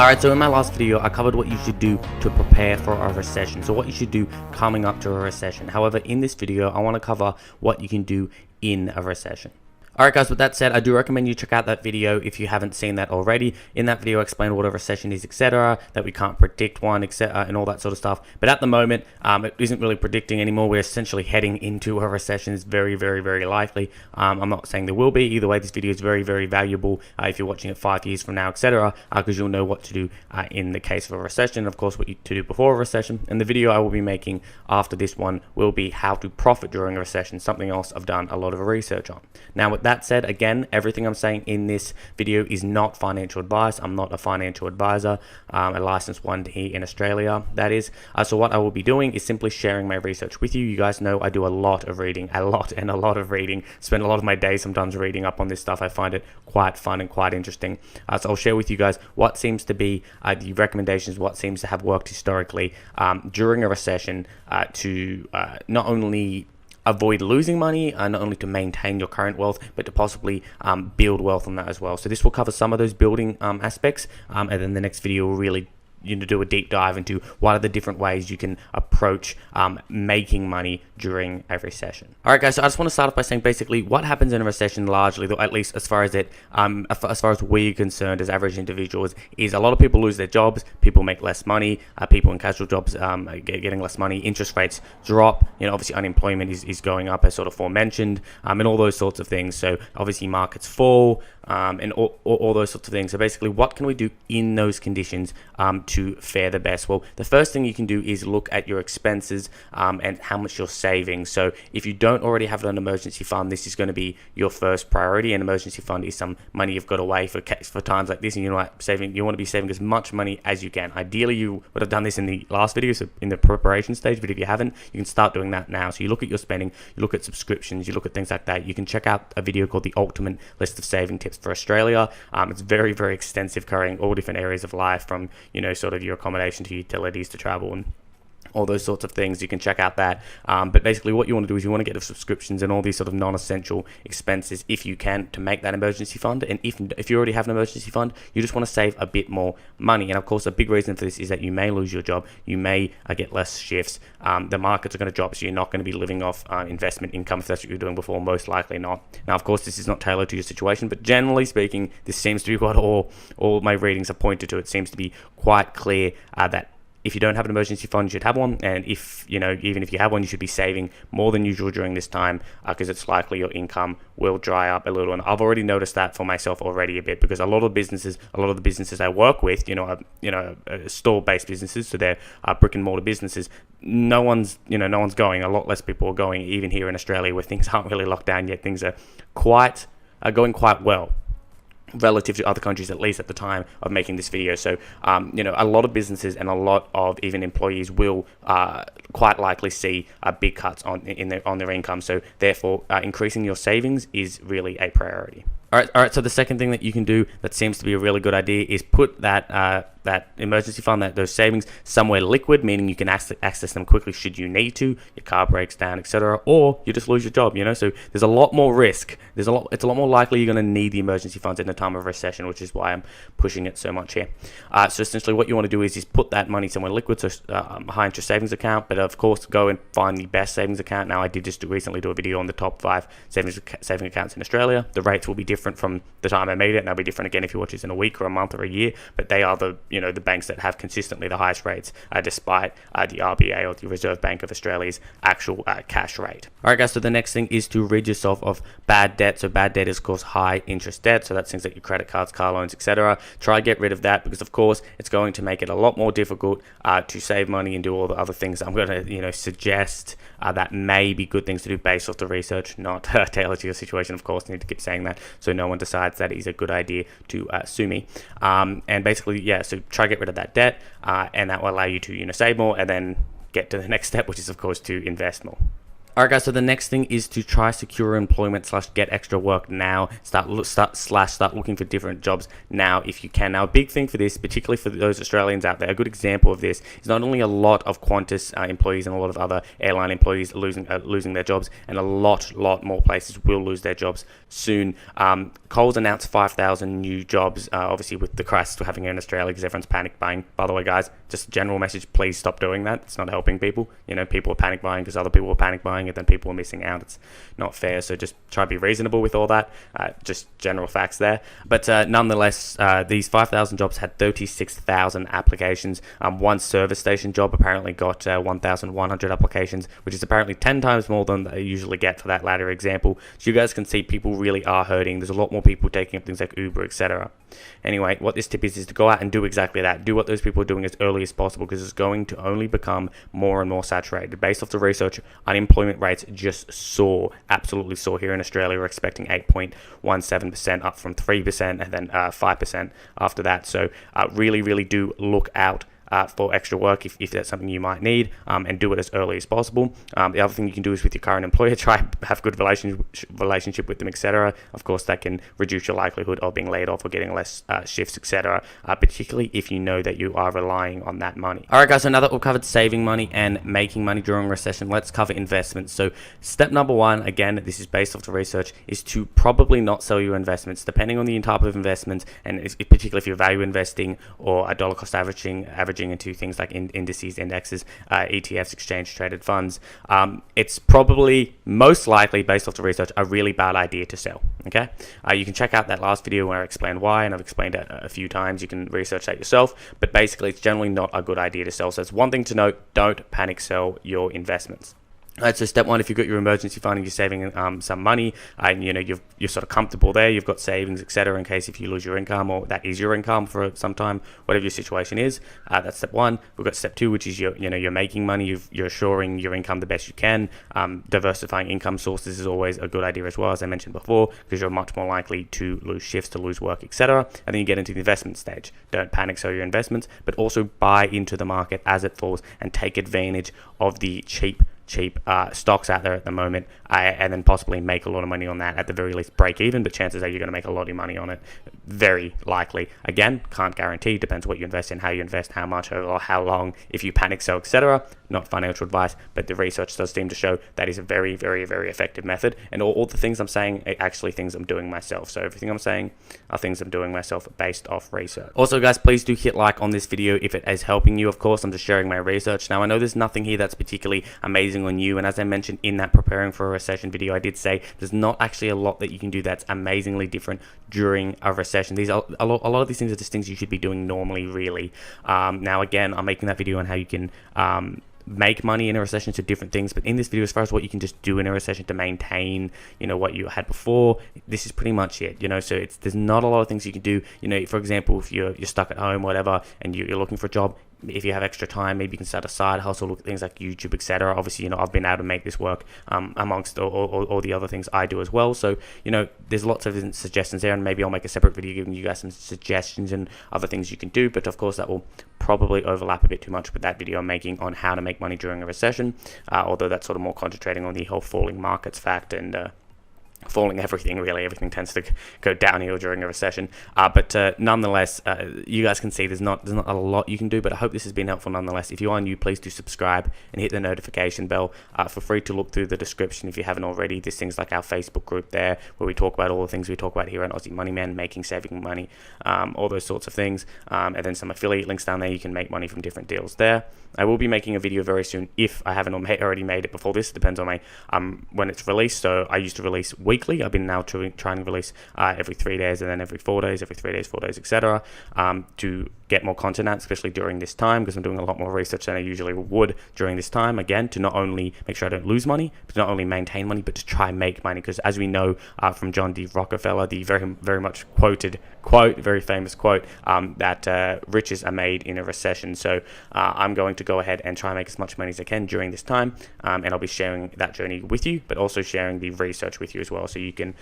Alright, so in my last video, I covered what you should do to prepare for a recession. So what you should do coming up to a recession. However, in this video, I want to cover what you can do in a recession. Alright guys, with that said, I do recommend you check out that video if you haven't seen that already. In that video, I explained what a recession is, etc., that we can't predict one, etc., and all that sort of stuff. But at the moment, it isn't really predicting anymore. We're essentially heading into a recession. It's very, very, very likely. I'm not saying there will be. Either way, this video is very, very valuable if you're watching it 5 years from now, etc., because you'll know what to do in the case of a recession, of course, what to do before a recession. And the video I will be making after this one will be how to profit during a recession, something else I've done a lot of research on. Now, with that said, again, everything I'm saying in this video is not financial advice. I'm not a financial advisor, a licensed one here in Australia, that is. So what I will be doing is simply sharing my research with you. You guys know I do a lot of reading, a lot of reading. Spend a lot of my day sometimes reading up on this stuff. I find it quite fun and quite interesting. So I'll share with you guys what seems to be the recommendations, what seems to have worked historically during a recession to not only avoid losing money, not only to maintain your current wealth, but to possibly build wealth on that as well. So this will cover some of those building aspects, and then the next video will really do a deep dive into what are the different ways you can approach making money during a recession. All right, guys. So I just want to start off by saying basically what happens in a recession, largely, though, at least as far as we're concerned as average individuals, is a lot of people lose their jobs. People make less money. People in casual jobs getting less money. Interest rates drop. Obviously unemployment is going up, as sort of aforementioned, and all those sorts of things. So obviously markets fall. And all those sorts of things. So basically, what can we do in those conditions to fare the best? Well, the first thing you can do is look at your expenses and how much you're saving. So if you don't already have an emergency fund, this is going to be your first priority. An emergency fund is some money you've got away for times like this, and you want to be saving as much money as you can. Ideally, you would have done this in the last video, so in the preparation stage, but if you haven't, you can start doing that now. So you look at your spending, you look at subscriptions, you look at things like that. You can check out a video called The Ultimate List of Saving Tips for Australia. It's very, very extensive, covering all different areas of life, from sort of your accommodation to utilities to travel and all those sorts of things. You can check out that. But basically what you want to do is you want to get the subscriptions and all these sort of non-essential expenses if you can, to make that emergency fund. And if you already have an emergency fund, you just want to save a bit more money. And of course, a big reason for this is that you may lose your job. You may get less shifts. The markets are going to drop, so you're not going to be living off investment income if that's what you're doing before. Most likely not. Now, of course, this is not tailored to your situation, but generally speaking, this seems to be what all my readings have pointed to. It seems to be quite clear that if you don't have an emergency fund, you should have one. And if, even if you have one, you should be saving more than usual during this time, because it's likely your income will dry up a little. And I've already noticed that for myself already a bit, because a lot of the businesses I work with, store-based businesses, so they're brick and mortar businesses. No one's going. A lot less people are going, even here in Australia, where things aren't really locked down yet. Things are going quite well, relative to other countries, at least at the time of making this video. So a lot of businesses and a lot of even employees will quite likely see big cuts on their income. So therefore, increasing your savings is really a priority. All right. So the second thing that you can do that seems to be a really good idea is put that emergency fund, those savings, somewhere liquid, meaning you can access them quickly should you need to. Your car breaks down, etc., or you just lose your job. So there's a lot more risk. It's a lot more likely you're going to need the emergency funds in a time of recession, which is why I'm pushing it so much here. So essentially, what you want to do is put that money somewhere liquid, so high interest savings account. But of course, go and find the best savings account. Now, I did just recently do a video on the top 5 saving accounts in Australia. The rates will be different from the time I made it, and they'll be different again if you watch this in a week or a month or a year, but they are the banks that have consistently the highest rates, despite the RBA, or the Reserve Bank of Australia's actual cash rate. Alright guys, so the next thing is to rid yourself of bad debt. So bad debt is of course high interest debt, so that's things like your credit cards, car loans, etc. Try to get rid of that, because of course it's going to make it a lot more difficult to save money and do all the other things I'm going to suggest that may be good things to do based off the research, not tailored to your situation. Of course, I need to keep saying that so no one decides that it is a good idea to sue me. And basically, so try to get rid of that debt, and that will allow you to save more and then get to the next step, which is of course to invest more. Alright guys, so the next thing is to try secure employment / get extra work now. Start looking for different jobs now if you can. Now a big thing for this, particularly for those Australians out there, a good example of this is not only a lot of Qantas employees and a lot of other airline employees losing their jobs, and a lot more places will lose their jobs soon. Coles announced 5,000 new jobs, obviously with the crisis we're having here in Australia because everyone's panic buying. By the way guys, just a general message, please stop doing that. It's not helping people. You know, people are panic buying because other people are panic buying, and then people are missing out. It's not fair, so just try to be reasonable with all that. Just general facts there. But nonetheless, these 5,000 jobs had 36,000 applications. One service station job apparently got 1,100 applications, which is apparently 10 times more than they usually get for that latter example. So you guys can see people really are hurting. There's a lot more people taking up things like Uber, etc. Anyway, what this tip is to go out and do exactly that. Do what those people are doing as early as possible, because it's going to only become more and more saturated. Based off the research, unemployment rates just soar, absolutely soar. Here in Australia, we're expecting 8.17%, up from 3% and then 5% after that. So really do look out for extra work if that's something you might need, and do it as early as possible. The other thing you can do is with your current employer, try have good relationship with them, etc. Of course, that can reduce your likelihood of being laid off or getting less shifts, etc. Particularly if you know that you are relying on that money. Alright guys, so now that we've covered saving money and making money during a recession, let's cover investments. So step number one, again, this is based off the research, is to probably not sell your investments, depending on the type of investment, and particularly if you're value investing or a dollar cost averaging into things like indices, indexes, ETFs, exchange traded funds. It's probably most likely, based off the research, a really bad idea to sell. Okay, you can check out that last video where I explained why, and I've explained it a few times. You can research that yourself, but basically it's generally not a good idea to sell. So it's one thing to note: don't panic sell your investments. Alright, so step one, if you've got your emergency fund and you're saving some money, and you know you're sort of comfortable there, you've got savings, etc., in case if you lose your income, or that is your income for some time, whatever your situation is. That's step one. We've got step two, which is you're making money, you're assuring your income the best you can. Diversifying income sources is always a good idea as well, as I mentioned before, because you're much more likely to lose shifts, to lose work, etc. And then you get into the investment stage. Don't panic sell your investments, but also buy into the market as it falls and take advantage of the cheap stocks out there at the moment, and then possibly make a lot of money on that. At the very least, break even, but chances are you're going to make a lot of money on it, very likely. Again, can't guarantee, depends what you invest in, how you invest, how much, or how long, if you panic sell, etc. Not financial advice, but the research does seem to show that is a very effective method, and all the things I'm saying are actually things I'm doing myself. So everything I'm saying are things I'm doing myself based off research. Also guys, please do hit like on this video if it is helping you. Of course, I'm just sharing my research. Now I know there's nothing here that's particularly amazing on you, and as I mentioned in that preparing for a recession video, I did say there's not actually a lot that you can do that's amazingly different during a recession. These are a lot of these things are just things you should be doing normally, really. Now again, I'm making that video on how you can make money in a recession, to different things, but in this video, as far as what you can just do in a recession to maintain, you know, what you had before, this is pretty much it, you know. So there's not a lot of things you can do, you know. For example, if you're stuck at home, whatever, and you're looking for a job, if you have extra time, maybe you can start a side hustle, look at things like YouTube, etc. Obviously, you know, I've been able to make this work amongst all the other things I do as well. So, you know, there's lots of suggestions there, and maybe I'll make a separate video giving you guys some suggestions and other things you can do. But of course, that will probably overlap a bit too much with that video I'm making on how to make money during a recession, although that's sort of more concentrating on the whole falling markets fact and falling everything. Really, everything tends to go downhill during a recession, but nonetheless, you guys can see there's not a lot you can do, but I hope this has been helpful nonetheless. If you are new, please do subscribe and hit the notification bell. Feel free to look through the description if you haven't already. There's things like our Facebook group there, where we talk about all the things we talk about here on Aussie MONEYMAN, making, saving money, all those sorts of things, and then some affiliate links down there. You can make money from different deals there. I will be making a video very soon, if I haven't already made it before this. It depends on my when it's released. So I used to release weekly. I've been now trying to release every 3 days, and then every 4 days, every 3 days, 4 days, etc. To get more content out, especially during this time, because I'm doing a lot more research than I usually would during this time. Again, to not only make sure I don't lose money, but to not only maintain money, but to try and make money. Because as we know from John D. Rockefeller, the very much quoted quote, very famous quote, that riches are made in a recession. So I'm going to go ahead and try and make as much money as I can during this time, and I'll be sharing that journey with you, but also sharing the research with you as well, so you can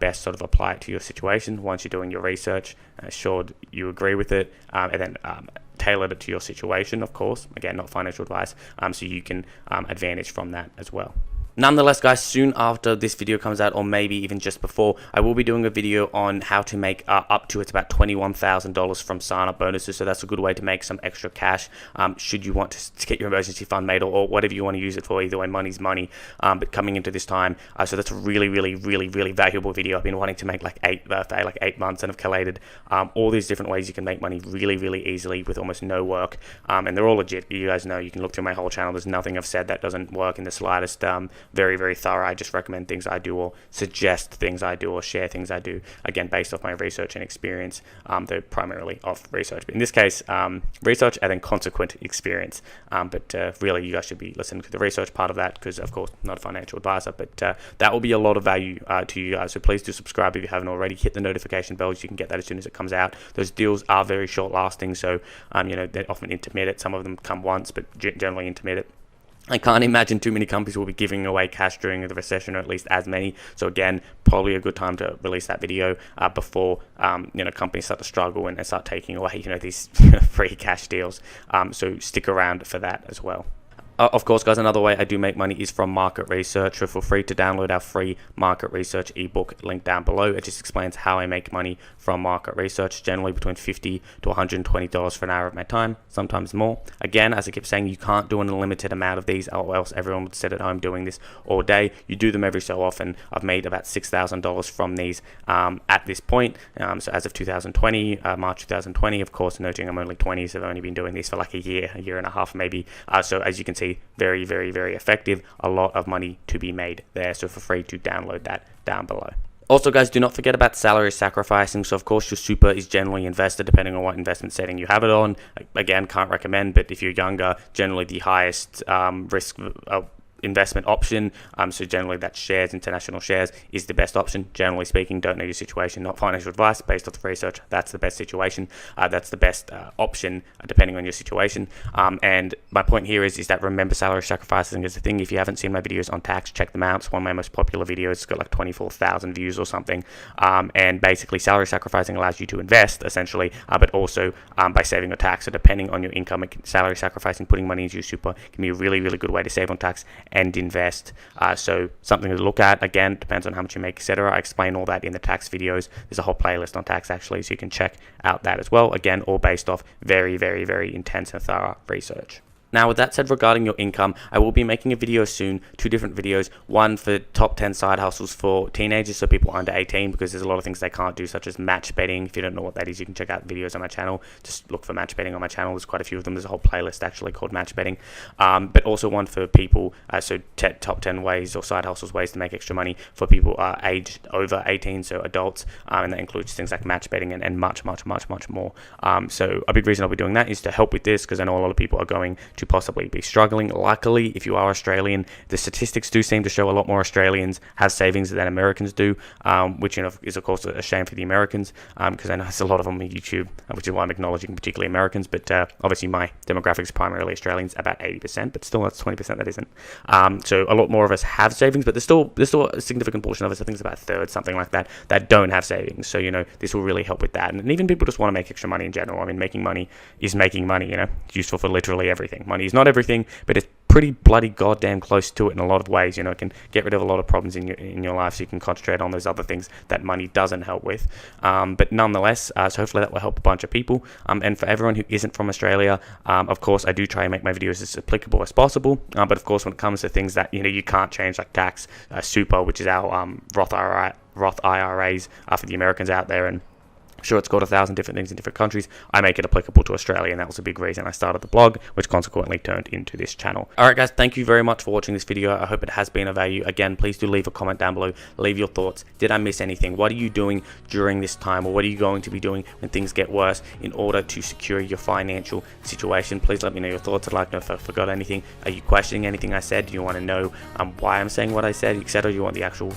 best sort of apply it to your situation once you're doing your research, assured you agree with it, and then tailored it to your situation, of course. Again, not financial advice, so you can advantage from that as well. Nonetheless, guys, soon after this video comes out, or maybe even just before, I will be doing a video on how to make up to, it's about $21,000 from sign-up bonuses. So that's a good way to make some extra cash should you want to get your emergency fund made, or whatever you want to use it for. Either way, money's money. But coming into this time, so that's a really valuable video. I've been wanting to make like 8 months, and have collated all these different ways you can make money really easily with almost no work. And they're all legit. You guys know, you can look through my whole channel. There's nothing I've said that doesn't work in the slightest. Very thorough. I just recommend things I do, or suggest things I do, or share things I do, again based off my research and experience. They're primarily off research, but in this case research and then consequent experience, but really you guys should be listening to the research part of that, because of course I'm not a financial advisor, but that will be a lot of value to you guys. So please do subscribe if you haven't already. Hit the notification bell so you can get that as soon as it comes out. Those deals are very short lasting, so they're often intermittent. Some of them come once, but generally intermittent. I can't imagine too many companies will be giving away cash during the recession, or at least as many. So again, probably a good time to release that video before companies start to struggle and start taking away these free cash deals. So stick around for that as well. Of course, guys, another way I do make money is from market research. So feel free to download our free market research ebook, link down below. It just explains how I make money from market research, generally between $50 to $120 for an hour of my time, sometimes more. Again, as I keep saying, you can't do an unlimited amount of these, or else everyone would sit at home doing this all day. You do them every so often. I've made about $6,000 from these at this point. So as of 2020, March 2020, of course, noting I'm only 20, so I've only been doing these for like a year and a half maybe. So as you can see, very effective. A lot of money to be made there, so feel free to download that down below. Also, guys, do not forget about salary sacrificing. So of course your super is generally invested depending on what investment setting you have it on. Again, can't recommend, but if you're younger, generally the highest risk investment option, so generally that's shares, international shares is the best option. Generally speaking, don't know your situation, not financial advice, based off the research, that's the best situation, that's the best option depending on your situation. And my point here is that remember, salary sacrificing is the thing. If you haven't seen my videos on tax, check them out. It's one of my most popular videos. It's got like 24,000 views or something. And basically salary sacrificing allows you to invest essentially, but also by saving your tax. So depending on your income, salary sacrificing, putting money into your super can be a really good way to save on tax and invest. So something to look at. Again, depends on how much you make, etc. I explain all that in the tax videos. There's a whole playlist on tax actually, so you can check out that as well. Again, all based off very intense and thorough research. Now, with that said, regarding your income, I will be making a video soon, 2 different videos, one for top 10 side hustles for teenagers, so people under 18, because there's a lot of things they can't do, such as match betting. If you don't know what that is, you can check out the videos on my channel. Just look for match betting on my channel. There's quite a few of them. There's a whole playlist actually called match betting. But also one for people, so top 10 ways or side hustles ways to make extra money for people aged over 18, so adults, and that includes things like match betting and much more. So a big reason I'll be doing that is to help with this, because I know a lot of people are going to possibly be struggling. Luckily, if you are Australian, the statistics do seem to show a lot more Australians have savings than Americans do, which is of course a shame for the Americans, because I know there's a lot of them on YouTube, which is why I'm acknowledging particularly Americans, but obviously my demographics primarily Australians, about 80%, but still that's 20% that isn't. So a lot more of us have savings, but there's still a significant portion of us, I think it's about a third, something like that, that don't have savings. So this will really help with that. And even people just want to make extra money in general. I mean, making money is making money. It's useful for literally everything. Money is not everything, but it's pretty bloody goddamn close to it in a lot of ways. It can get rid of a lot of problems in your life, so you can concentrate on those other things that money doesn't help with. But nonetheless, so hopefully that will help a bunch of people. And for everyone who isn't from Australia, of course I do try and make my videos as applicable as possible. But of course, when it comes to things that you can't change, like tax, super, which is our Roth IRAs for the Americans out there, and sure, it's got 1,000 different things in different countries. I make it applicable to Australia, and that was a big reason I started the blog, which consequently turned into this channel. Alright guys, thank you very much for watching this video. I hope it has been of value. Again, please do leave a comment down below. Leave your thoughts. Did I miss anything? What are you doing during this time, or what are you going to be doing when things get worse in order to secure your financial situation? Please let me know your thoughts. I'd like to know if I forgot anything. Are you questioning anything I said? Do you want to know why I'm saying what I said, etc.? Do you want the actual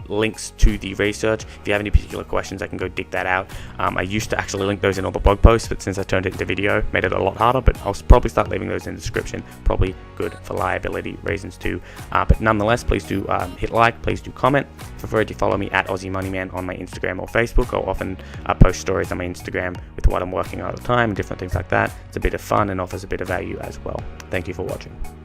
links to the research? If you have any particular questions, I can go dig that out. I used to actually link those in all the blog posts, but since I turned it into video, made it a lot harder, but I'll probably start leaving those in the description. Probably good for liability reasons too. But nonetheless, please do hit like, please do comment. Feel free to follow me at Aussie MONEYMAN on my Instagram or Facebook. I'll often post stories on my Instagram with what I'm working on at the time and different things like that. It's a bit of fun and offers a bit of value as well. Thank you for watching.